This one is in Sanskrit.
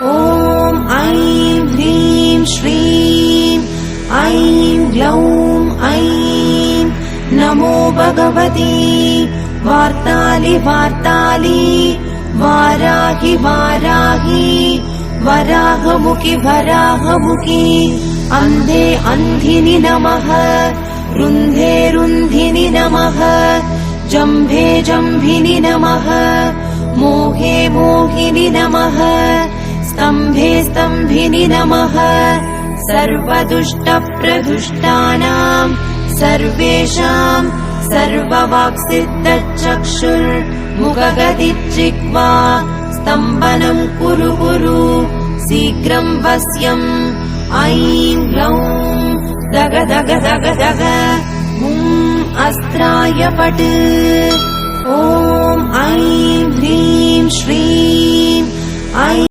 ॐ ऐं ह्रीं श्रीं ऐं ग्लौं ऐं नमो भगवती वार्तालि वार्तालि वाराहि वाराहि वराहमुखि वराहमुखि अन्धे अन्धिनि नमः रुन्धे रुन्धिनि नमः जम्भे जम्भिनि नमः मोहे मोहिनि नमः स्तम्भे स्तम्भिनि नमः सर्वदुष्टप्रदुष्टानां सर्वेषां सर्ववाक्सिद्धचक्षुर्मुखगतिर्जिह्वा स्तम्भनं कुरु कुरु शीघ्रं वश्यम् ऐं ग्लौं दग दग दग दग अस्त्राय पट् ॐ ऐं ह्रीं श्रीं ऐं